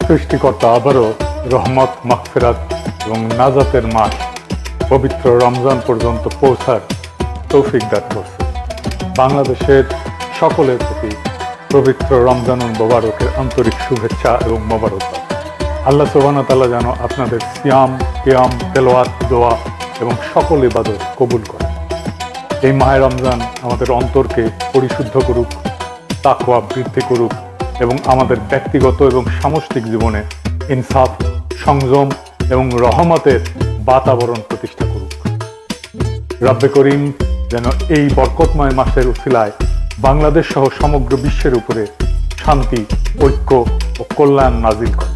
সৃষ্টিকর্তা আবারও রহমত, মাগফিরাত এবং নাজাতের মাস পবিত্র রমজান পর্যন্ত পৌঁছার তৌফিক দান করছে। বাংলাদেশের সকলের প্রতি পবিত্র রমজানুল মোবারকের আন্তরিক শুভেচ্ছা এবং মোবারকবাদ। আল্লাহ সুবহানাহু ওয়া তাআলা যেন আপনাদের সিয়াম, কিয়াম, তেলাওয়াত, দোয়া এবং সকল ইবাদত কবুল করেন। এই মাহে রমজান আমাদের অন্তরকে পরিশুদ্ধ করুক, তাকওয়া বৃদ্ধি করুক এবং আমাদের ব্যক্তিগত এবং সামষ্টিক জীবনে ইনসাফ, সংযম এবং রহমতের বাতাবরণ প্রতিষ্ঠা করুক। রব্বে করিম যেন এই বরকতময় মাসের উসিলায় বাংলাদেশ সহ সমগ্র বিশ্বের উপরে শান্তি, ঐক্য ও কল্যাণ নাজিল করেন।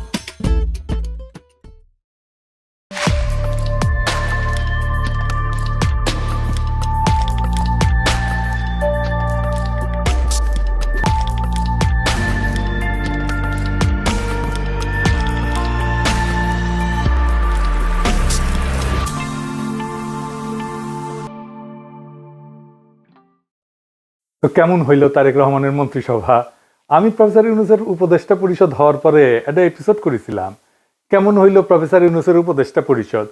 তো কেমন হইল তারেক রহমানের মন্ত্রিসভা? আমি প্রফেসর ইউনূসের উপদেষ্টা পরিষদ হওয়ার পরে একটা এপিসোড করেছিলাম, কেমন হইল প্রফেসর ইউনূসের উপদেষ্টা পরিষদ।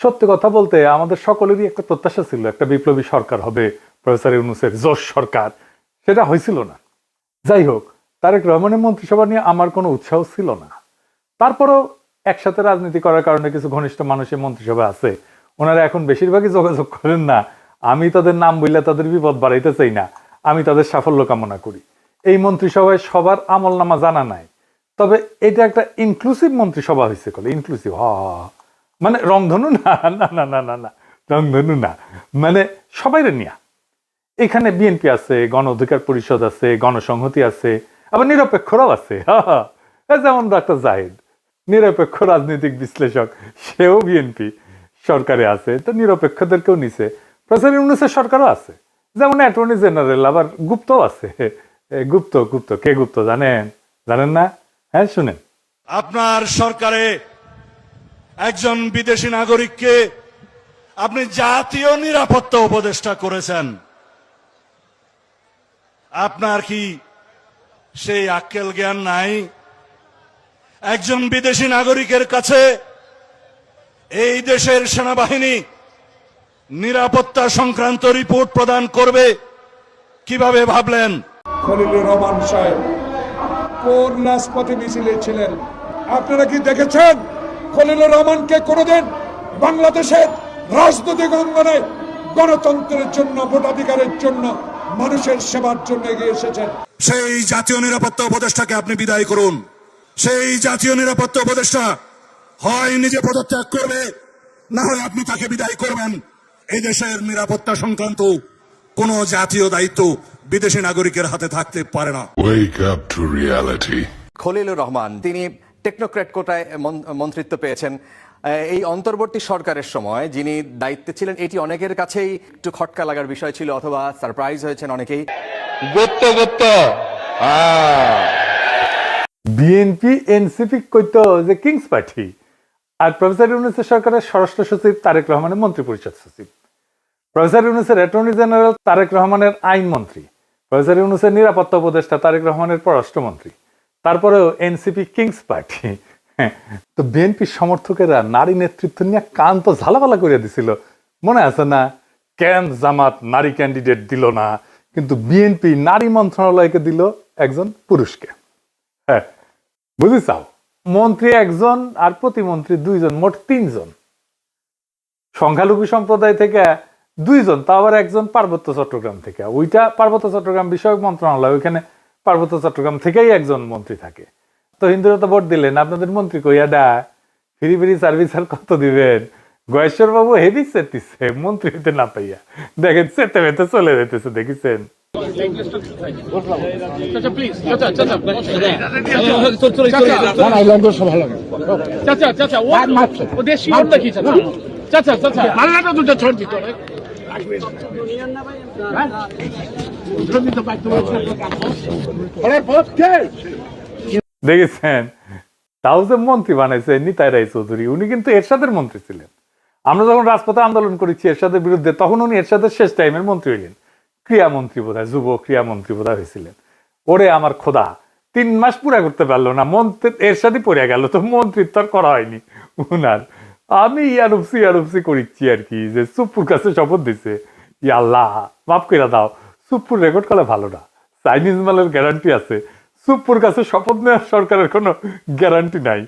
সত্যি কথা বলতে আমাদের সকলেরই একটা প্রত্যাশা ছিল, একটা বিপ্লবী সরকার হবে, প্রফেসর ইউনূসের জোশ সরকার। সেটা হয়েছিল না। যাই হোক, তারেক রহমানের মন্ত্রিসভা নিয়ে আমার কোনো উৎসাহ ছিল না। তারপরেও একসাথে রাজনীতি করার কারণে কিছু ঘনিষ্ঠ মানুষের মন্ত্রিসভা আছে, ওনারা এখন বেশিরভাগই যোগাযোগ করেন না। আমি তাদের নাম বললে তাদের বিপদ বাড়াইতে চাই না, আমি তাদের সাফল্য কামনা করি। এই মন্ত্রিসভায় সবার আমল নামা জানা নাই, তবে এটা একটা ইনক্লুসিভ মন্ত্রিসভা হয়েছে। ইনক্লুসিভ মানে রংধনু না, না না না না না রংধনু না, মানে সবাই নিয়া। এখানে বিএনপি আছে, গণ অধিকার পরিষদ আছে, গণসংহতি আছে, আবার নিরপেক্ষরাও আছে। যেমন ডক্টর জাহিদ নিরপেক্ষ রাজনৈতিক বিশ্লেষক, সেও বিএনপি সরকারে আছে, তো নিরপেক্ষদেরকেও নিছে। প্রফেসর ইউনূসের সরকারও আছে, যেমন অ্যাটর্নি জেনারেল, আবার গুপ্তও আছে। গুপ্ত গুপ্ত কে গুপ্ত জানেন? জানেন না? হ্যাঁ, শুনেন। আপনার সরকারে একজন বিদেশি নাগরিককে আপনি জাতীয় নিরাপত্তা উপদেষ্টা করেছেন। আপনার কি সেই আক্কেল জ্ঞান নাই? একজন বিদেশি নাগরিকের কাছে এই দেশের সেনাবাহিনী নিরাপত্তা সংক্রান্ত রিপোর্ট প্রদান করবে কিভাবে ভাবলেন? খলিলুর রহমান সাহেব কোন রাজপথে মিছিলে ছিলেন? আপনারা কি দেখেছেন খলিলুর রহমানকে কোনোদিন বাংলাদেশের রাজনৈতিক অঙ্গনে গণতন্ত্রের জন্য, ভোটাধিকারের জন্য, মানুষের সেবার জন্য এগিয়ে এসেছেন? সেই জাতীয় নিরাপত্তা উপদেষ্টাকে আপনি বিদায় করুন। সেই জাতীয় নিরাপত্তা উপদেষ্টা হয় নিজে পদত্যাগ করবে, না হয় আপনি তাকে বিদায় করবেন। এই দেশের নিরাপত্তা সংক্রান্ত কোন জাতীয় দায়িত্ব বিদেশি নাগরিকের হাতে থাকতে পারে না। Wake up to reality. Khalilur Rahman তিনি টেকনোক্র্যাট কোটায় মন্ত্রিত্ব পেয়েছেন। এই অন্তর্বর্তী সরকারের সময় যিনি দায়িত্বে ছিলেন, এটি অনেকের কাছেই একটু খটকা লাগার বিষয় ছিল, অথবা সারপ্রাইজ হয়েছেন অনেকেই। বিএনপি এনসিপি কইতো যে কিংস পার্টি, আর প্রফেসর ইউনূসের সরকারের স্বরাষ্ট্র সচিব তারেক রহমানের মন্ত্রী পরিষদ সচিব, প্রফেসর ইউনূসের অ্যাটর্নি জেনারেল তারেক রহমানের আইন মন্ত্রী, প্রফেসর ইউনূসের নিরাপত্তা উপদেষ্টা তারেক রহমানের পররাষ্ট্রমন্ত্রী, তারপরেও এনসিপি কিংস পার্টি। তো বিএনপির সমর্থকেরা নারী নেতৃত্ব নিয়ে কান তো ঝালাপালা করে দিছিল, মনে আছে না? কেন জামাত নারী ক্যান্ডিডেট দিল না, কিন্তু বিএনপি নারী মন্ত্রণালয়কে দিল একজন পুরুষকে। হ্যাঁ, বুঝেছাও, মন্ত্রী একজন আর প্রতিমন্ত্রী দুইজন, মোট তিনজন। সংখ্যালঘু সম্প্রদায় থেকে দুইজন, তা আবার একজন পার্বত্য চট্টগ্রাম থেকে। ওইটা পার্বত্য চট্টগ্রাম বিষয়ক মন্ত্রণালয়, ওইখানে পার্বত্য চট্টগ্রাম থেকেই একজন মন্ত্রী থাকে। তো হিন্দুরা তো ভোট দিলেন, আপনাদের মন্ত্রী কইয়া ডা ফ্রি ফ্রি সার্ভিস আর কত দিবেন? গয়েশ্বর বাবু হেভি চেতিছে মন্ত্রী হইতে না পাইয়া, দেখেন চেতে মেতে চলে যেতেছে, দেখেছেন? দেখেছেন? তাও যে মন্ত্রী বানাইছে নিতাই রায় চৌধুরী, উনি কিন্তু এরশাদের মন্ত্রী ছিলেন। আমরা যখন রাজপথে আন্দোলন করেছি এরশাদের বিরুদ্ধে, তখন উনি এরশাদের শেষ টাইমের মন্ত্রী হইলেন, ক্রীড়ামন্ত্রী বোধহয়, যুব ক্রীড়ামন্ত্রী বোধহয় হয়েছিলেন। ওরে আমার খোদা, 3 মাস পুরা করতে পারলো না, মন্ত্রী এর সাথে পড়ে গেল, তো মন্ত্রিত্ব আর করা হয়নি উনার। আমি ইয়ারুপসি করিচ্ছি আর কি, যে সুপ্পুর কাছে শপথ দিছে, ইয়া আল্লাহ মাফ করে দাও, সুপ্পুর রেকর্ড করা ভালো না, চাইনিজ মালের গ্যারান্টি আছে, সুপ্পুর কাছে শপথ নেওয়ার সরকারের কোনো গ্যারান্টি নাই।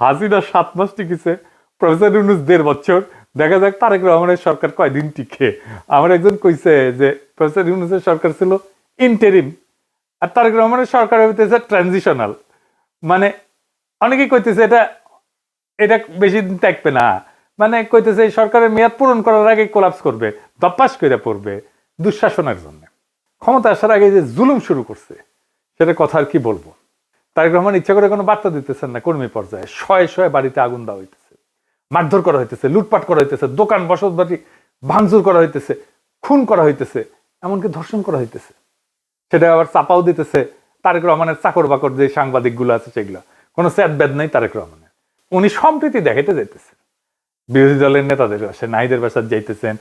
হাসিনা 7 মাস টিকেছে, প্রফেসর ইউনূস 1.5 বছর, দেখা যাক তারেক রহমানের সরকার কয়দিন টিকে। আমার একজন কইছে যে প্রফেসর ইউনূসের সরকার ছিল ইন্টারিম, আর তারেক রহমানের সরকার হইতেছে ট্রানজিশনাল। মানে অনেকেই কইতেছে এটা বেশি দিন থাকবে না, মানে কইতেছে এই সরকারের মেয়াদ পূরণ করার আগে কোলাপস করবে, দপ্পাস করে পড়বে দুঃশাসনের জন্য। ক্ষমতা আসার আগে যে জুলুম শুরু করছে সেটা কথা আর কি বলবো। তারেক রহমান ইচ্ছা করে কোনো বার্তা দিতেছেন না, কর্মী পর্যায়ে শয়ে শয়ে বাড়িতে আগুন দেওয়া হইতেছে, মারধর করা হইতেছে, লুটপাট করা হইতেছে, দোকান বসত বাড়ি ভাঙচুর করা হইতেছে, খুন করা হইতেছে, এমনকি ধর্ষণ করা হইতেছে। সেটা আবার চাপাও দিতেছে তারেক রহমানের চাকর বাকর যে সাংবাদিক গুলো আছে সেগুলো, কোনো স্যাদ ব্যাদ নেই তারেক রহমানের। উনি সম্প্রীতি দেখাইতে যাইতেছেন, বিরোধী দলের নেতাদের বাসায়, নাহিদের বাসায় যাইতেছেন,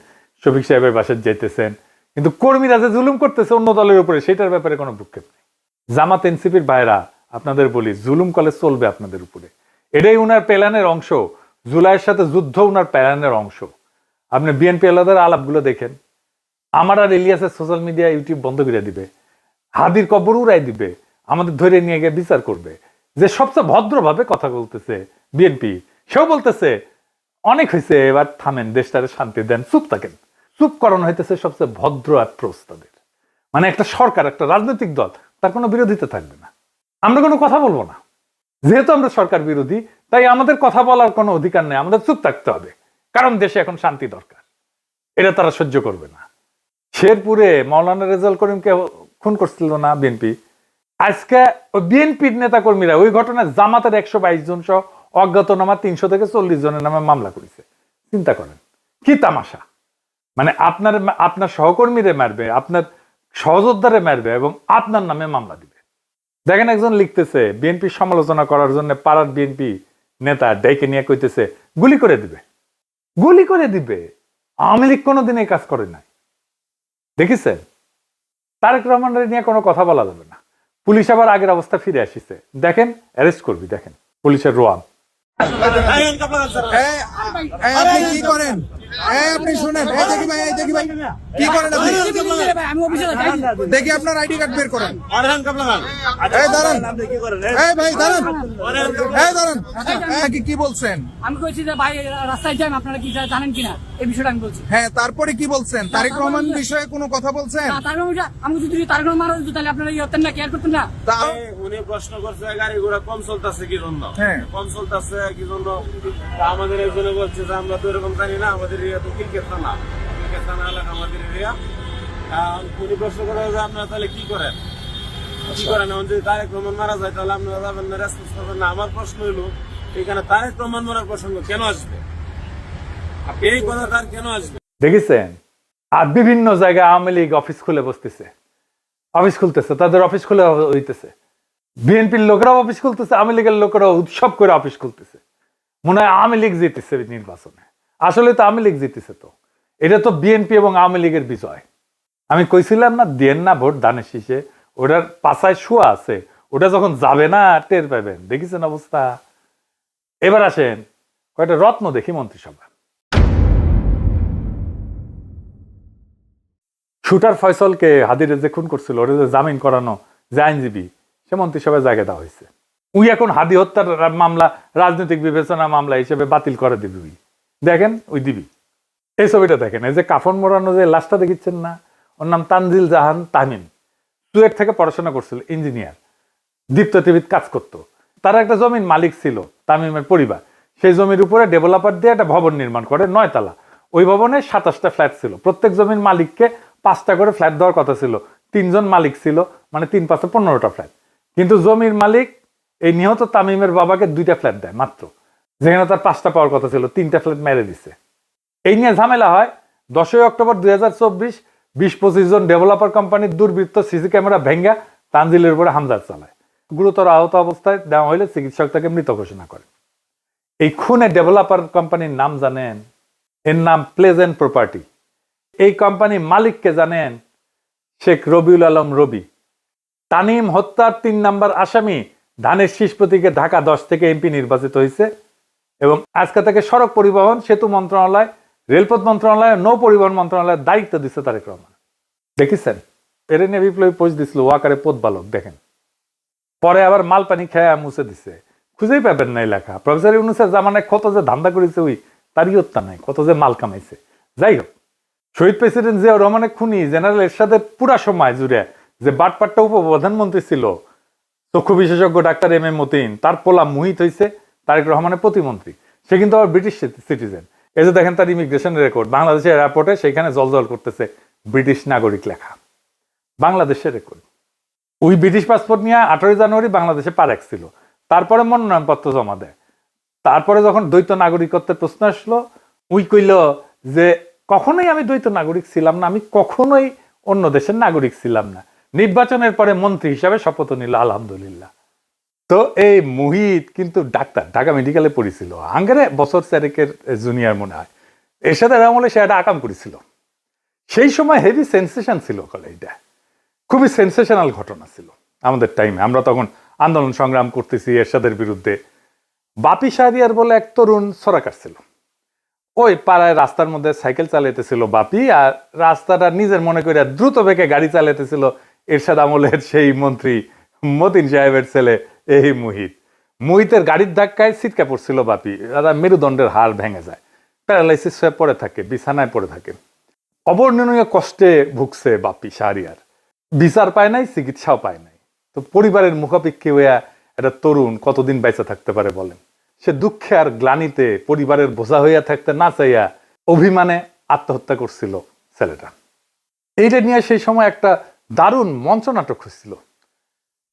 শফিক সাহেবের বাসায় যাইতেছেন, কিন্তু কর্মীরা যে জুলুম করতেছে অন্য দলের উপরে সেটার ব্যাপারে কোনো ভ্রুক্ষেপ নেই। জামাত এনসিপির ভাইরা আপনাদের বলি, জুলুম কলে চলবে আপনাদের উপরে, এটাই উনার প্ল্যানের অংশ। জুলাইয়ের সাথে যুদ্ধ উনার প্ল্যানের অংশ। আপনি বিএনপি আলাদার আলাপগুলো দেখেন, আমার আর ইলিয়াসের সোশ্যাল মিডিয়া ইউটিউব বন্ধ করে দিবে, হাদির কবর উড়াই দিবে, আমাদের ধরে নিয়ে গিয়ে বিচার করবে। যে সবচেয়ে ভদ্রভাবে কথা বলতেছে বিএনপি, সেও বলতেছে অনেক হয়েছে, এবার থামেন, দেশটারে শান্তি দেন, চুপ থাকেন। চুপ করানো হইতেছে সবচেয়ে ভদ্র অ্যাপ্রোচ তাদের। মানে একটা সরকার, একটা রাজনৈতিক দল, তার কোনো বিরোধিতা থাকবে না, আমরা কোনো কথা বলবো না। যেহেতু আমরা সরকার বিরোধী, তাই আমাদের কথা বলার কোনো অধিকার নেই, আমাদের চুপ থাকতে হবে, কারণ দেশে এখন শান্তি দরকার। এটা তারা সহ্য করবে না। শেরপুরে মাওলানা রেজাউল করিমকে খুন করছিল না বিএনপি, আজকে ওই বিএনপির নেতা কর্মীরা ওই ঘটনায় জামাতের 122 জন সহ অজ্ঞাতনামা 300 থেকে 40 জনের নামে মামলা করেছে। চিন্তা করেন কি তামাশা। মানে আপনার সহকর্মীরে মারবে, আপনার সহযোদ্ধারে মারবে এবং আপনার নামে মামলা দিবে। দেখেন একজন লিখতেছে বিএনপির সমালোচনা করার জন্য পাড়ার বিএনপি নেতা ডেকে নিয়ে কইতেছে গুলি করে দিবে, গুলি করে দিবে। আওয়ামী লীগ কোনোদিন এই কাজ করে নাই, দেখেছেন? তারেক রহমানের নিয়ে কোনো কথা বলা যাবে না। পুলিশ আবার আগের অবস্থা ফিরে আসিছে, দেখেন অ্যারেস্ট করবি, দেখেন পুলিশের রোয়াব। আপনি কি করেন? আপনি শুনেন, দেখি ভাই কি করেন আপনি? দেখি আপনার আইডি কার্ড বের করেন। কি বলছেন? আমি কইছি যে ভাই রাস্তায় যাই, আপনারা কি জানেন কিনা এই বিষয়টা আমি বলছি। হ্যাঁ, তারপরে কি বলছেন? তারেক রহমান বিষয়ে কোনো কথা বলছেন? আমি যদি তারেক রহমান মারা যেত তাহলে আপনারা ইয়ে হতেন না, কেয়ার করতেন না। উনি প্রশ্ন করছে গাড়ি ঘোড়া কম চলতেছে কি জন্য, কম চলতেছে কি জন্য। আমাদের একজনে বলছে যে আমরা তো এরকম জানি না, আমাদের এরিয়া তো ক্রিকেট থানা এলাকা আমাদের এরিয়া। উনি প্রশ্ন করে যে আপনারা তাহলে কি করেন, কি করেন? এখন যদি তারেক রহমান মারা যায় তাহলে আপনারা যাবেন না, রেসপন্স করবেন না। আমার প্রশ্ন হলো এখানে তারেক রহমান মারার প্রসঙ্গ কেন আসবে? এই কথা তার কেন আসবে? দেখেছেন? আর বিভিন্ন জায়গায় আওয়ামী লীগ অফিস খুলে বসতেছে, অফিস খুলতেছে, তাদের অফিস খুলে হইতেছে। বিএনপির লোকেরাও অফিস খুলতেছে, আওয়ামী লীগের লোকেরাও উৎসব করে অফিস খুলতেছে। মনে হয় আওয়ামী লীগ জিতেছে নির্বাচনে, আসলে তো আওয়ামী লীগ জিতেছে। তো এটা তো বিএনপি এবং আওয়ামী লীগের বিজয়। আমি কইছিলাম না, দেন না ভোট দানের শীষে, ওটার পাছায় শুয়া আছে, ওটা যখন যাবে না টের পাবেন। দেখেছেন অবস্থা? এবার আসেন কয়টা রত্ন দেখি মন্ত্রিসভা। শুটার ফয়সলকে হাদিরে যে খুন করছিল, ওটা যে জামিন করানো যে আইনজীবী, সে মন্ত্রিসভায় জায়গা দেওয়া হয়েছে। উই এখন হাদি হত্যার মামলা রাজনৈতিক বিবেচনা মামলা হিসেবে বাতিল করে দিবি। উই দেখেন, ওই দিবি। এই ছবিটা দেখেন, এই যে কাফন মোড়ানো যে লাশটা দেখিচ্ছেন না, ওর নাম তানজিল জাহান তামিম। চুয়েট থেকে পড়াশোনা করছিল, ইঞ্জিনিয়ার, দীপ্ত টিভিতে কাজ করতো। তার একটা জমির মালিক ছিল তামিমের পরিবার, সেই জমির উপরে ডেভেলপার দিয়ে একটা ভবন নির্মাণ করে 9 তলা। ওই ভবনে 27টা ফ্ল্যাট ছিল, প্রত্যেক জমির মালিককে 5টা করে ফ্ল্যাট দেওয়ার কথা ছিল। 3 জন মালিক ছিল, মানে 3 5 15টা ফ্ল্যাট। কিন্তু জমির মালিক এই নিহত তামিমের বাবাকে 2টা ফ্ল্যাট দেয় মাত্র, যেখানে তার 5টা পাওয়ার কথা ছিল, 3টা ফ্ল্যাট মেরে দিচ্ছে। এই নিয়ে ঝামেলা হয়। 10 অক্টোবর 2024 20-25 জন ডেভেলপার কোম্পানির দুর্বৃত্ত সিসি ক্যামেরা ভেঙ্গা তানজিলের উপরে হামলা চালায়। গুরুতর আহত অবস্থায় দেওয়া হলে চিকিৎসক তাকে মৃত ঘোষণা করে। এই খুনে ডেভেলপার কোম্পানির নাম জানেন? এর নাম প্লেজেন্ট প্রপার্টি। এই কোম্পানির মালিককে জানেন? শেখ রবিউল আলম রবি। তানিম হত্যার 3 নাম্বার আসামি ধানের শীষ প্রতীকে ঢাকা 10 থেকে এমপি নির্বাচিত হয়েছে এবং আজকে থেকে সড়ক পরিবহন সেতু মন্ত্রণালয়, রেলপথ মন্ত্রণালয়, নৌ পরিবহন মন্ত্রণালয়ের দায়িত্ব দিচ্ছে তারেক রহমান। দেখেছেন, এর নিয়ে বিপ্লবী পোস্ট দিছিল ওয়াকারে পথ বালক, দেখেন। পরে আবার মাল পানি খেয়ে মুছে দিছে, খুঁজেই পাবেন নাই লেখা। প্রফেসর ইউনূসের জামানায় কত যে ধান্দা করেছে ওই তারই হত্যা নাই, কত যে মাল কামাইছে। যাই হোক, শহীদ প্রেসিডেন্ট জিয়াউর রহমানের খুনি জেনারেল এরশাদের পুরা সময় জুড়ে যে বাটপাট্টা উপপ্রধানমন্ত্রী ছিল চক্ষু বিশেষজ্ঞ ডাক্তার এম এ মতিন, তার পোলা মুহিত হয়েছে তারেক রহমানের প্রতিমন্ত্রী। সে কিন্তু আবার ব্রিটিশ সিটিজেন। এই যে দেখেন তার ইমিগ্রেশন রেকর্ড, বাংলাদেশের এয়ারপোর্টে সেখানে জলজল করতেছে ব্রিটিশ নাগরিক লেখা, বাংলাদেশের রেকর্ড। ওই ব্রিটিশ পাসপোর্ট নিয়ে 18 জানুয়ারি বাংলাদেশে পা রাখছিল, তারপরে মনোনয়নপত্র জমা দেয়। তারপরে যখন দ্বৈত নাগরিকত্বের প্রশ্ন আসলো, উই কইল যে কখনোই আমি দ্বৈত নাগরিক ছিলাম না, আমি কখনোই অন্য দেশের নাগরিক ছিলাম না। নির্বাচনের পরে মন্ত্রী হিসাবে শপথ নিল, আলহামদুলিল্লাহ। তো এই মুহিত কিন্তু ডাক্তার, ঢাকা মেডিকেলে পড়েছিল, আঙ্গারে বছর 4 জুনিয়র মনে হয়। এরশাদের আমলে সে একটা আকাম করেছিল, সেই সময় হেভি সেন্সেশন ছিল। এটা খুবই সেন্সেশনাল ঘটনা ছিল আমাদের টাইমে, আমরা তখন আন্দোলন সংগ্রাম করতেছি এরশাদের বিরুদ্ধে। বাপি শাহরিয়ার বলে এক তরুণ ছড়া কাটছিল, ওই পাড়ায় রাস্তার মধ্যে সাইকেল চালাইতেছিল বাপি, আর রাস্তাটা নিজের মনে করে দ্রুত বেগে গাড়ি চালাইতেছিল এরশাদ আমলের সেই মন্ত্রী মতিন সাহেবের ছেলে এই মুহিতের গাড়ির ধাক্কায় ছিটকা পড়ছিল বাপি, মেরুদণ্ডের হাড় ভেঙে যায়, প্যারালাইসিস হয়ে পড়ে থাকে, বিছানায় পড়ে থাকে। অবর্ণনীয় কষ্টে ভুগছে বাপি শাহরিয়ার, বিচার পায় নাই, চিকিৎসাও পায় নাই। তো পরিবারের মুখাপেক্ষী হইয়া একটা তরুণ কতদিন বেঁচে থাকতে পারে বলেন? সে দুঃখে আর গ্লানিতে পরিবারের বোঝা হইয়া থাকতে না চাইয়া অভিমানে আত্মহত্যা করছিল ছেলেটা। এইটা নিয়ে সেই সময় একটা দারুণ মঞ্চ নাটক হয়েছিল,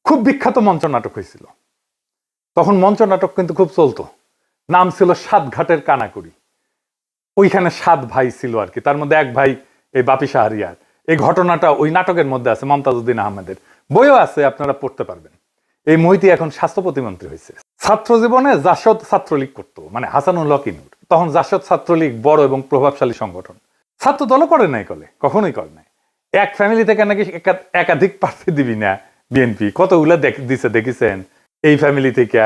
খুব বিখ্যাত মঞ্চ নাটক হয়েছিল। তখন মঞ্চ নাটক কিন্তু খুব চলতো, নাম ছিল 7 ঘাটের কানাকুড়ি। ওইখানে 7 ভাই ছিল আর কি, তার মধ্যে এক ভাই এই বাপি শাহরিয়ার। এই ঘটনাটা ওই নাটকের মধ্যে আছে, মমতাজউদ্দিন আহমেদের বইও আছে, আপনারা পড়তে পারবেন। এই মহিতি এখন স্বাস্থ্য প্রতিমন্ত্রী হয়েছে। ছাত্র জীবনে জাসদ ছাত্রলীগ করতো, মানে হাসানুল হক ইনুর। তখন জাসদ ছাত্রলীগ বড় এবং প্রভাবশালী সংগঠন, ছাত্র দলও করে নাই, কখনোই করে নাই। এক ফ্যামিলি থেকে নাকি একাধিক প্রার্থী দিবি না বিএনপি, কতগুলা দিছে দেখেছেন এই ফ্যামিলি থেকে।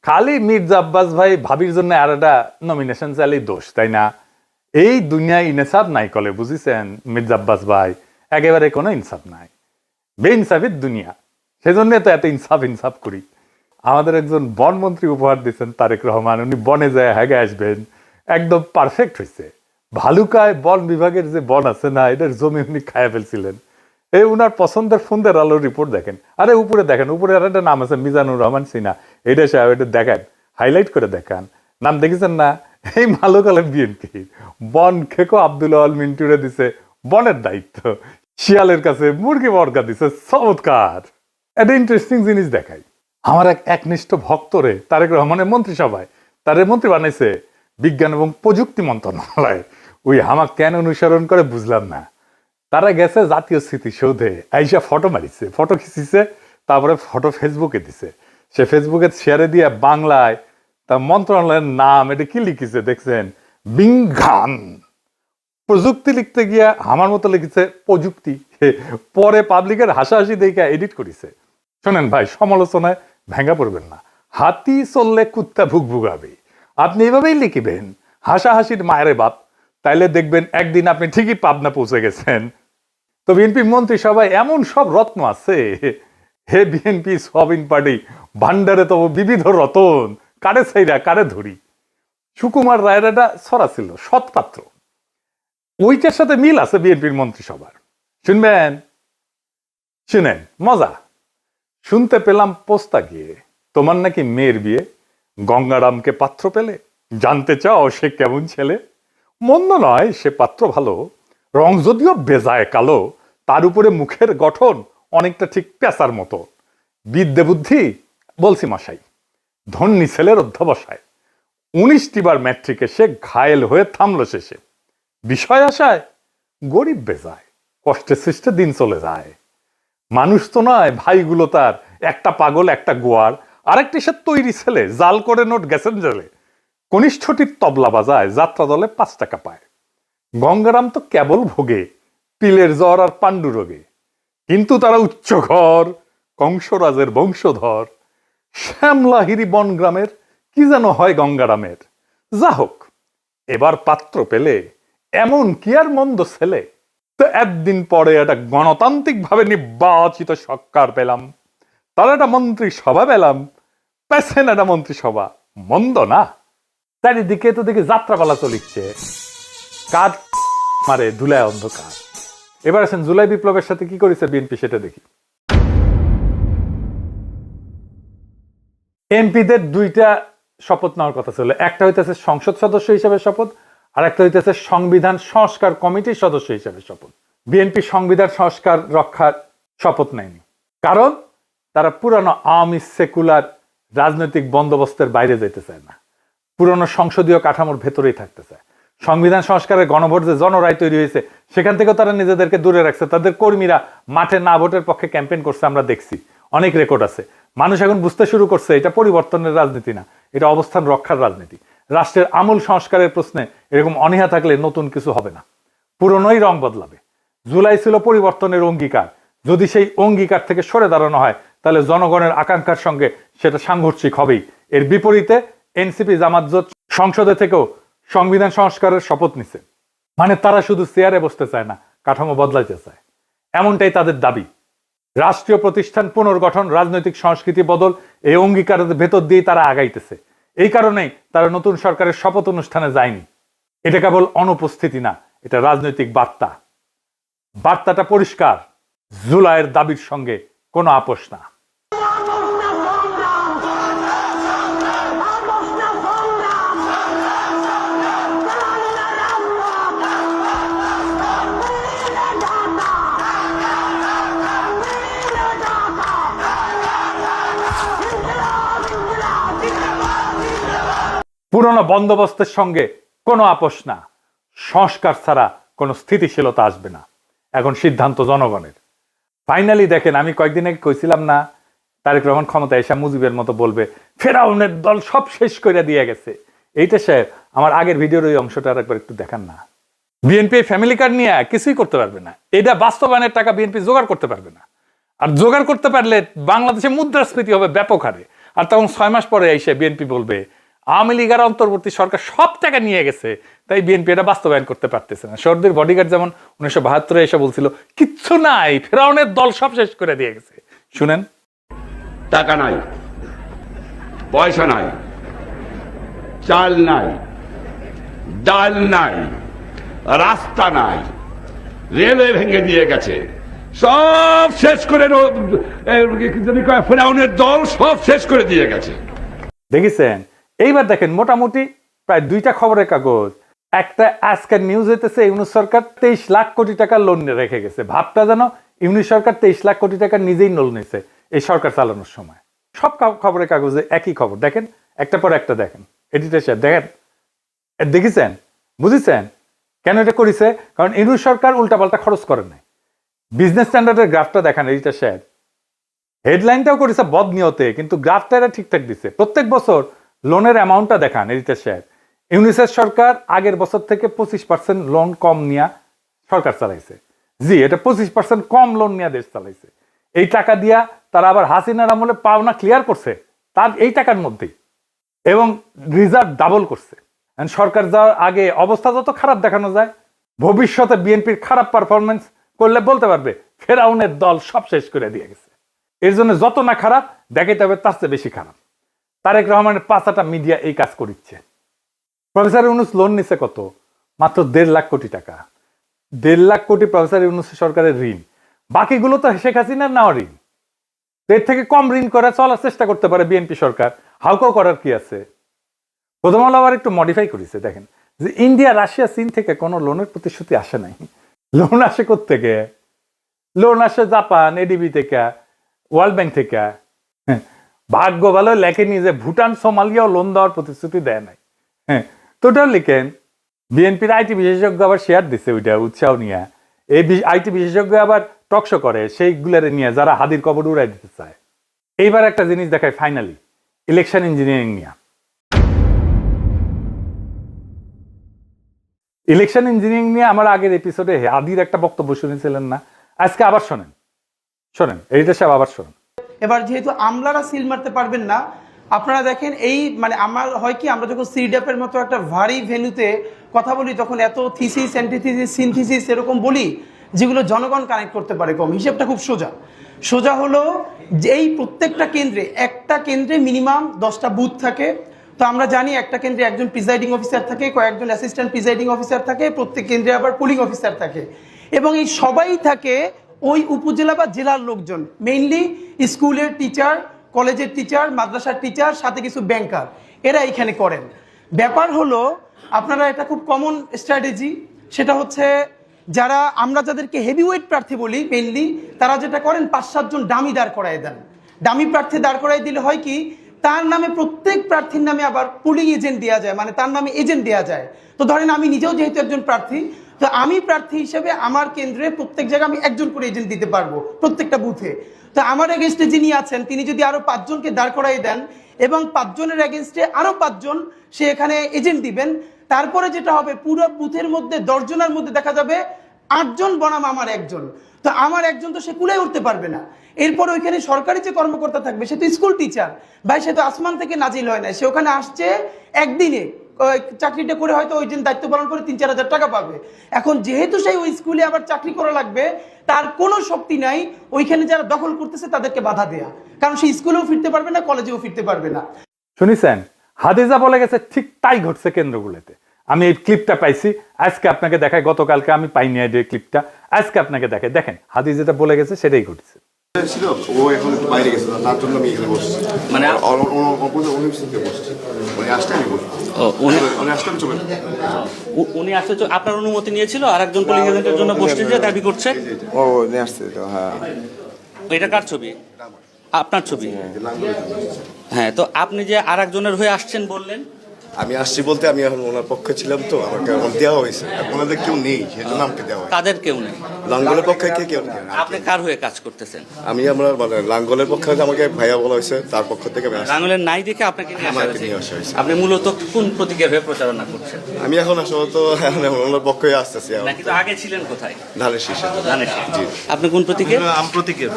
খালি মির্জা আব্বাস ভাই ভাবির জন্য আর একটা নমিনেশন চাইলেই দোষ, তাই না? এই দুনিয়ায় ইনসাফ নাই কলে, বুঝিছেন মির্জা আব্বাস ভাই? একেবারে কোনো ইনসাফ নাই, বেইনসাফের দুনিয়া। সেজন্য তো এত ইনসাফ করি। আমাদের একজন বনমন্ত্রী উপহার দিচ্ছেন তারেক রহমান, উনি বনে যায় হেগে আসবেন, একদম পারফেক্ট হয়েছে। ভালুকায় বন বিভাগের যে বন আছে না, এটার জমি উনি খায়া ফেলছিলেন। এই উনার পছন্দের ফোনদের আলোর রিপোর্ট দেখেন, আরে উপরে দেখেন, উপরে আর একটা নাম আছে মিজানুর রহমান সিনহা, এটা সাহেব, এটা দেখেন, হাইলাইট করে দেখান, নাম দেখেছেন না? এই মালুকালের বিএনপি বন খেকো আব্দুল আল মিন্টুরে দিছে বনের দায়িত্ব, শিয়ালের কাছে মুরগি বর্গা দিছে। চমৎকার একটা ইন্টারেস্টিং জিনিস দেখাই। আমার এক একনিষ্ঠ ভক্তরে তারেক রহমানের মন্ত্রিসভায় তারে মন্ত্রী বানাইছে বিজ্ঞান এবং প্রযুক্তি মন্ত্রণালয়। ওই হামাক কেন অনুসরণ করে বুঝলাম না। তারা গেছে জাতীয় স্মৃতিসৌধে, আইসা ফটো মারিছে, ফটো খিচিছে, তারপরে ফটো ফেসবুকে দিছে। সে ফেসবুকে শেয়ারে দিয়ে বাংলায় তার মন্ত্রণালয়ের নাম এটা কি লিখেছে দেখছেন? বিজ্ঞান প্রযুক্তি লিখতে গিয়া আমার মতো লিখেছে প্রযুক্তি। পরে পাবলিকের হাসাহাসি দেখে এডিট করেছে। শোনেন ভাই, সমালোচনায় ভেঙে পড়বেন না। হাতি চললে কুত্তা ভুক ভুগাবে, আপনি এভাবেই লিখিবেন হাসাহাসির মায়ের বাপ, তাইলে দেখবেন একদিন আপনি ঠিকই পাবনা পৌঁছে গেছেন। তো বিএনপি মন্ত্রী সবাই এমন সব রত্ন আছে, হে বিএনপি সোয়াবিন পার্টি ভান্ডারে তব বিবিধ রতন, কারে ছাইরা কারে ধরি। সুকুমার রায়ের একটা ছড়া ছিল সৎপাত্র, ওইটার সাথে মিল আছে বিএনপির মন্ত্রিসভার। শুনবেন? শুনেন, মজা। শুনতে পেলাম পোস্তা গিয়ে তোমার নাকি মেয়ের বিয়ে, গঙ্গারামকে পাত্র পেলে, জানতে চাও সে কেমন ছেলে? মন্দ নয় সে পাত্র ভালো, রং যদিও বেজায় কালো, তার উপরে মুখের গঠন অনেকটা ঠিক পেঁচার মতো। বিদ্যে বুদ্ধি বলছি মশাই, ধন্যী ছেলের অধ্যবসায়। 19টি বার ম্যাট্রিকে সে ঘায়েল হয়ে থামলো শেষে। বিষয় আশায় গরিব বেজায়, কষ্টে সৃষ্টে দিন চলে যায়। মানুষ তো নয় ভাইগুলো তার, একটা পাগল একটা গোয়ার, আরেকটি সে তৈরি ছেলে, জাল করে নোট গেছেন জেলে। কনিষ্ঠটির তবলা বাজায়, যাত্রা দলে 5 টাকা পায়। গঙ্গারাম তো কেবল ভোগে পিলের জ্বর আর পাণ্ডু রোগে, কিন্তু তারা উচ্চ ঘর কংসরাজের বংশধর, শ্যামলাহিরি বনগ্রামের কি যেন হয় গঙ্গারামের। যা হোক, এবার পাত্র পেলে এমন কি আর মন্দ ছেলে। তো একদিন পরে একটা গণতান্ত্রিক ভাবে নির্বাচিত সরকার পেলাম, তার একটা মন্ত্রিসভা পেলাম, পেছেন একটা মন্ত্রিসভা, মন্দ না। চারিদিকে তো দেখি যাত্রাপালা চলিচ্ছে, কাজ মারে ধুলায় অন্ধকার। এবার আসেন জুলাই বিপ্লবের সাথে কি করেছে বিএনপি সেটা দেখি। এমপিদের দুইটা শপথ নেওয়ার কথা ছিল, একটা হইতেছে সংসদ সদস্য হিসেবে শপথ, আর একটা হইতেছে সংবিধান সংস্কার কমিটির সদস্য হিসেবে শপথ। বিএনপি সংবিধান সংস্কার রক্ষার শপথ নেয়নি, কারণ তারা পুরানো আওয়ামী সেকুলার রাজনৈতিক বন্দোবস্তের বাইরে যেতে চায় না, পুরনো সংসদীয় কাঠামোর ভেতরেই থাকতে চায়। সংবিধান সংস্কারের গণভোট যে জনরায় তৈরি হয়েছে সেখান থেকেও তারা নিজেদেরকে দূরে রাখছে। তাদের কর্মীরা মাঠে না ভোটের পক্ষে ক্যাম্পেইন করছে, আমরা দেখছি, অনেক রেকর্ড আছে। মানুষ এখন বুঝতে শুরু করছে এটা পরিবর্তনের রাজনীতি না, এটা অবস্থান রক্ষার রাজনীতি। রাষ্ট্রের আমূল সংস্কারের প্রশ্নে এরকম অনীহা থাকলে নতুন কিছু হবে না, পুরনোই রং বদলাবে। জুলাই ছিল পরিবর্তনের অঙ্গীকার, যদি সেই অঙ্গীকার থেকে সরে দাঁড়ানো হয় তাহলে জনগণের আকাঙ্ক্ষার সঙ্গে সেটা সাংঘর্ষিক হবেই। এর বিপরীতে এনসিপি জামাত জোট সংসদে থেকেও সংবিধান সংস্কারের শপথ নিছে, মানে তারা শুধু চেয়ারে বসতে চায় না, কাঠামো বদলাইতে চায়, এমনটাই তাদের দাবি। রাষ্ট্রীয় প্রতিষ্ঠান পুনর্গঠন, রাজনৈতিক সংস্কৃতি বদল, এই অঙ্গীকারের ভেতর দিয়েই তারা আগাইতেছে। এই কারণেই তারা নতুন সরকারের শপথ অনুষ্ঠানে যায়নি। এটা কেবল অনুপস্থিতি না, এটা রাজনৈতিক বার্তা। বার্তাটা পরিষ্কার, জুলাইয়ের দাবির সঙ্গে কোনো আপোষ না। পুরনো বন্দোবস্তের সঙ্গে কোনো আপোষ না, সংস্কার ছাড়া কোনো স্থিতিশীলতা আসবে না। এখন সিদ্ধান্ত জনগণের। ফাইনালি দেখেন, আমি কয়েকদিন আগে কইছিলাম না তারেক রহমান ক্ষমতা এসে মুজিবের মতো বলবে ফেরাউনের দল সব শেষ করে দিয়ে গেছে। এইটা সাহেব আমার আগের ভিডিওর ওই অংশটা একবার একটু দেখান না। বিএনপি ফ্যামিলি কার্ড নিয়ে কিছুই করতে পারবে না, এটা বাস্তবায়নের টাকা বিএনপি জোগাড় করতে পারবে না। আর জোগাড় করতে পারলে বাংলাদেশে মুদ্রাস্ফীতি হবে ব্যাপক হারে। আর তখন 6 মাস পরে এসে বিএনপি বলবে আওয়ামী লীগের অন্তর্বর্তী সরকার সব টাকা নিয়ে গেছে, তাই বিএনপি এটা বাস্তবায়ন করতে পারতেছে না। সর্দির বডিগার্ড যেমন 1972 এসে বলছিল কিচ্ছু নাই, ফেরাউনের দল সব শেষ করে দিয়ে গেছে। শুনেন, টাকা নাই, পয়সা নাই, চাল নাই, ডাল নাই, রাস্তা নাই, রেলওয়ে ভেঙে দিয়ে গেছে, সব শেষ করে ফেরাউনের দল সব শেষ করে দিয়ে গেছে। দেখেছেন? এইবার দেখেন, মোটামুটি প্রায় 2টা খবরের কাগজ, একটা আজকের নিউজ হইতেছে ইউনূস সরকার 23 লাখ কোটি টাকা লোন রেখে গেছে। ভাবটা যেন ইউনূস সরকার 23 লাখ কোটি টাকা নিজেই লোন নিয়েছে এই সরকার চালানোর সময়। সব খবরের কাগজে একই খবর, দেখেন একটা পর একটা। দেখেন এডিটর সাহেব, দেখেন, দেখেছেন, বুঝেছেন কেন এটা করেছে? কারণ ইউনূস সরকার উল্টাপাল্টা খরচ করে নাই। বিজনেস স্ট্যান্ডার্ডের গ্রাফটা দেখেন এডিটর সাহেব, হেডলাইনটাও করেছে বদ নিয়তে, কিন্তু গ্রাফটা এরা ঠিকঠাক দিচ্ছে। প্রত্যেক বছর লোনের অ্যামাউন্টটা দেখান এডিটর সাহেব। ইউনিসেফ সরকার আগের বছর থেকে 25% লোন কম নিয়ে সরকার চালাইছে। জি, এটা 25% কম লোন নিয়ে দেশ চালাইছে। এই টাকা দিয়া তারা আবার হাসিনার আমলে পাওনা ক্লিয়ার করছে তার এই টাকার মধ্যেই, এবং রিজার্ভ ডাবল করছে। সরকার যাওয়ার আগে অবস্থা যত খারাপ দেখানো যায়, ভবিষ্যতে বিএনপির খারাপ পারফরমেন্স করলে বলতে পারবে ফেরাউনের দল সব শেষ করে দিয়ে গেছে। এর জন্য যত না খারাপ দেখাইতে হবে তার চেয়ে বেশি খারাপ। তারেক রহমানের 5টা মিডিয়া এই কাজ করিচ্ছে। প্রফেসর ইউনূস লোন নিছে কত? মাত্র 1.5 লাখ কোটি টাকা। 1.5 লাখ কোটি প্রফেসর ইউনূস সরকারের ঋণ, বাকিগুলো তো শেখ হাসিনার নেওয়া ঋণ। এর থেকে কম ঋণ করে চলার চেষ্টা করতে পারে বিএনপি সরকার, হাউকাও করার কি আছে? প্রথম আলো আবার একটু মডিফাই করেছে, দেখেন যে ইন্ডিয়া, রাশিয়া, চীন থেকে কোনো লোনের প্রতিশ্রুতি আসে নাই। লোন আসে কোত্থেকে? লোন আসে জাপান, এডিবি থেকে, ওয়ার্ল্ড ব্যাংক থেকে। ভাগ্য ভালো লেখেনি যে ভুটান, সোমালিয়াও লোন দেওয়ার প্রতিশ্রুতি দেয় নাই। তো ওটাও লিখেন। বিএনপির আইটি বিশেষজ্ঞ আবার শেয়ার দিচ্ছে ওইটা উৎসাহ নিয়ে। এই আইটি বিশেষজ্ঞ আবার টকশো করে সেইগুলারে নিয়ে যারা হাদির কবর উড়াই দিতে চায়। এইবার একটা জিনিস দেখায় ফাইনালি, ইলেকশন ইঞ্জিনিয়ারিং নিয়ে। ইলেকশন ইঞ্জিনিয়ারিং নিয়ে আমার আগের এপিসোডে হাদির একটা বক্তব্য শুনেছিলেন না? আজকে আবার শোনেন, শোনেন এডিটর সাহেব, আবার শোনেন। এবার যেহেতু আমলারা সিল মারতে পারবেন না, আপনারা দেখেন এই মানে আমার হয় কি, আমরা যখন সিডাপের মতো একটা ভারী ভেন্যুতে কথা বলি তখন এত থিসিস, অ্যান্টিথিসিস, সিনথিসিস এরকম বলি যেগুলো জনগণ কানেক্ট করতে পারে কম। হিসেবটা খুব সোজা হলো যে এই প্রত্যেকটা কেন্দ্রে, একটা কেন্দ্রে মিনিমাম 10টা বুথ থাকে। তো আমরা জানি একটা কেন্দ্রে একজন প্রিজাইডিং অফিসার থাকে, কয়েকজন অ্যাসিস্ট্যান্ট প্রিজাইডিং অফিসার থাকে, প্রত্যেক কেন্দ্রে আবার পুলিং অফিসার থাকে, এবং এই সবাই থাকে ওই উপজেলা বা জেলার লোকজন, মেইনলি স্কুলের টিচার, কলেজের টিচার, মাদ্রাসার টিচার, সাথে কিছু ব্যাংকার, এরা এখানে করেন। ব্যাপার হলো আপনারা এটা খুব কমন স্ট্র্যাটেজি, সেটা হচ্ছে যারা আমরা যাদেরকে হেভিওয়েট প্রার্থী বলি মেইনলি, তারা যেটা করেন 5-7 জন ডামি দাঁড় করায় দেন। ডামি প্রার্থী দাঁড় করাই দিলে হয় কি, তার নামে প্রত্যেক প্রার্থীর নামে আবার পুলিং এজেন্ট দেওয়া যায়, মানে তার নামে এজেন্ট দেওয়া যায়। তো ধরেন আমি নিজেও যেহেতু একজন প্রার্থী, তো আমি প্রার্থী হিসেবে আমার কেন্দ্রে প্রত্যেক জায়গায় আমি একজন করে এজেন্ট দিতে পারবো প্রত্যেকটা বুথে। তো আমার এগেনস্টে যিনি আছেন তিনি যদি আরো 5 জনকে দাঁড় করাই দেন এবং 5 জনের এগেনস্টে আরো 5 জন সে এখানে এজেন্ট দিবেন, তারপরে যেটা হবে পুরো বুথের মধ্যে 10 জনের মধ্যে দেখা যাবে 8 জন বনাম আমার একজন। তো আমার একজন তো সে কুলায় উঠতে পারবে না। এরপর ওইখানে সরকারি যে কর্মকর্তা থাকবে সে তো স্কুল টিচার ভাই, সে তো আসমান থেকে নাজিল হয় না, সে ওখানে আসছে একদিনে চাকরিটা করে হয়তো ওই দিন দায়িত্ব পালন করে 3-4 হাজার টাকা পাবে। এখন যেহেতু সেই ওই স্কুলে আবার চাকরি করা লাগবে, তার কোনো শক্তি নাই ওইখানে যারা দখল করতেছে তাদেরকে বাধা দেয়া, কারণ সে স্কুলেও ফিরতে পারবে না, কলেজেও ফিরতে পারবে না। শুনেছেন, হাদিজা বলে গেছে ঠিক তাই ঘটছে কেন্দ্রগুলোতে। আমি এই ক্লিপটা পাইছি, আজকে আপনাকে দেখাই, গতকালকে আমি পাইনি এই ক্লিপটা, আজকে আপনাকে দেখাই। দেখেন হাদিজা যেটা বলে গেছে সেটাই ঘটছে। ছিল ও এখন একটু বাইরে গেছে, তার জন্য আমি এখানে বসছি, মানে উনি আসতে আমি বসছি। উনি আসতে চলে, উনি আসতে আপনার অনুমতি নিয়েছিল আর একজন পুলিং এজেন্টের জন্য বসতে যে দাবি করছে। ও নিয়ে আসছে তো, হ্যাঁ। এটা কার ছবি? আপনার ছবি? হ্যাঁ, তো আপনি যে আর একজনের হয়ে আসছেন বললেন। আমি আসছি বলতে আমি এখন ওনার পক্ষে ছিলাম, তো আমাকে এখন দেওয়া হয়েছে, ওনাদের কেউ নেই সেজন্য আমাকে দেওয়া হয়েছে। তাদের কেউ নেই, লাঙ্গলের পক্ষে কেউ নেই। আপনি কার হয়ে কাজ করতেছেন? আমি আমরা মানে লাঙ্গলের পক্ষে আমাকে ভাইয়া বলা হয়েছে, তার পক্ষ থেকে লাঙ্গলের নাই দেখে আপনাকে নিয়ে আসা হয়েছে। আপনি মূলত কোন প্রতীকের হয়ে প্রচারণা করছেন? আমি এখন আসলে তো ওনার পক্ষে আসতেছি। কিন্তু আগে ছিলেন কোথায়? ধানের শীষে। ধানের শীষে। জি। আপনি কোন প্রতীকের? আম প্রতীকের।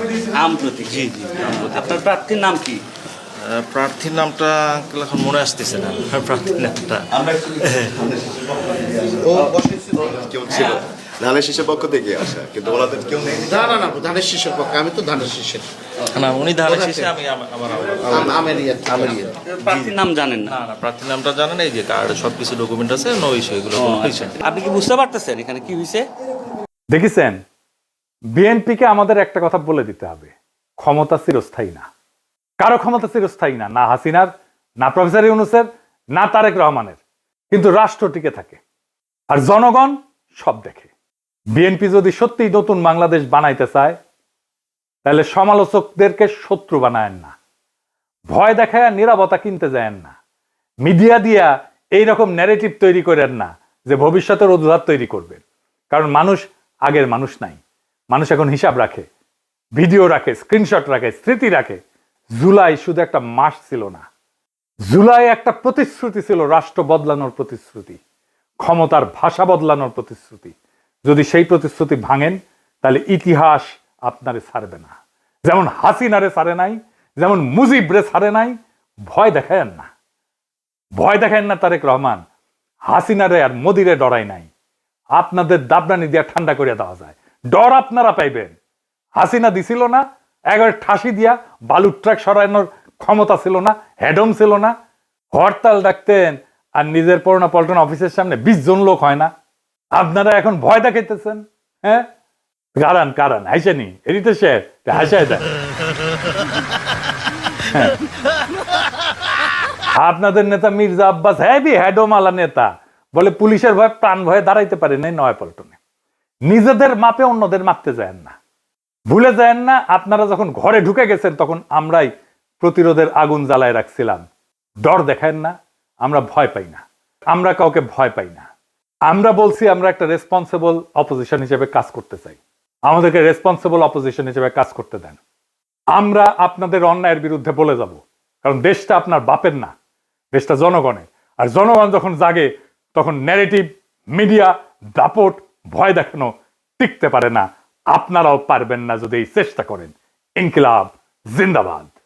আম প্রতীক। জি জি। আপনার প্রার্থীর নাম কি? প্রার্থীর নামটা এখন মনে আসতেছে না, প্রার্থীর নামটা। কেউ ছিল ধানের শীষের পক্ষ থেকে আসা, কিন্তু ওনাদের কেউ নেই। না ধানের শীষের পক্ষে, আমি তো ধানের শীষের না, উনি ধানের শীষে, আমি আমার প্রার্থীর নাম জানেন না? না, প্রার্থীর নামটা জানেন, এই যে কার্ড সবকিছু ডকুমেন্ট আছে, নো ইস্যু এগুলো। আপনি কি বুঝতে পারতেছেন এখানে কি হয়েছে? দেখেছেন, বিএনপিকে আমাদের একটা কথা বলে দিতে হবে, ক্ষমতা চিরস্থায়ী না, কারো ক্ষমতা চিরস্থায়ী না, না হাসিনার, না প্রফেসর ইউনূসের, না তারেক রহমানের, কিন্তু রাষ্ট্র টিকে থাকে আর জনগণ সব দেখে। বিএনপি যদি সত্যিই নতুন বাংলাদেশ বানাইতে চায় তাহলে সমালোচকদেরকে শত্রু বানায়েন না, ভয় দেখায় নীরবতা কিনতে যায়েন না, মিডিয়া দিয়া এইরকম ন্যারেটিভ তৈরি করেন না যে ভবিষ্যতের অজুহাত তৈরি করবেন। কারণ মানুষ আগের মানুষ নাই, মানুষ এখন হিসাব রাখে, ভিডিও রাখে, স্ক্রিনশট রাখে, স্মৃতি রাখে। জুলাই শুধু একটা মাস ছিল না, জুলাই একটা প্রতিশ্রুতি ছিল, রাষ্ট্র বদলানোর প্রতিশ্রুতি, ক্ষমতার ভাষা বদলানোর প্রতিশ্রুতি। যদি সেই প্রতিশ্রুতি ভাঙেন তাহলে ইতিহাস আপনারে ছাড়বে না, যেমন হাসিনারে ছাড়ে নাই, যেমন মুজিবরে ছাড়ে নাই। ভয় দেখায়েন না, ভয় দেখায়েন না তারেক রহমান, হাসিনারে আর মোদিরে ডরাই নাই। আপনাদের দাবরানি দিয়া ঠান্ডা করে দেওয়া যায়, ডর আপনারা পাইবেন। হাসিনা দিছিল না, একবার ঠাসি দিয়া বালুর ট্রাক সরানোর ক্ষমতা ছিল না, হেডম ছিল না, হরতাল ডাকতেন আর নিজের পড়না পল্টন অফিসের সামনে 20 জন লোক হয় না। আপনারা এখন ভয় দেখাইতেছেন। হ্যাঁ, কারণ হাইসেনি এদিতে সে হাসায় দেয়। আপনাদের নেতা মির্জা আব্বাস হেভি হেডোমালা নেতা, বলে পুলিশের ভয় প্রাণ ভয়ে দাঁড়াইতে পারে নাই নয়াপল্টনে। নিজেদের মাপে অন্যদের মাপতে যায়েন না, ভুলে যায়েন না। আপনারা যখন ঘরে ঢুকে গেছেন তখন আমরাই প্রতিরোধের আগুন জ্বালায় রাখছিলাম। ডর দেখায়েন না, আমরা ভয় পাই না, আমরা কাউকে ভয় পাই না। আমরা বলছি আমরা একটা রেসপন্সিবল অপোজিশন হিসেবে কাজ করতে চাই, আমাদেরকে রেসপন্সিবল অপোজিশন হিসেবে কাজ করতে দেন। আমরা আপনাদের অন্যায়ের বিরুদ্ধে বলে যাব, কারণ দেশটা আপনার বাপের না, দেশটা জনগণের। আর জনগণ যখন জাগে তখন ন্যারেটিভ, মিডিয়া, দাপট, ভয় দেখানো টিকতে পারে না। আপনারাও পারবেন না যদি এই চেষ্টা করেন। ইনকিলাব জিন্দাবাদ।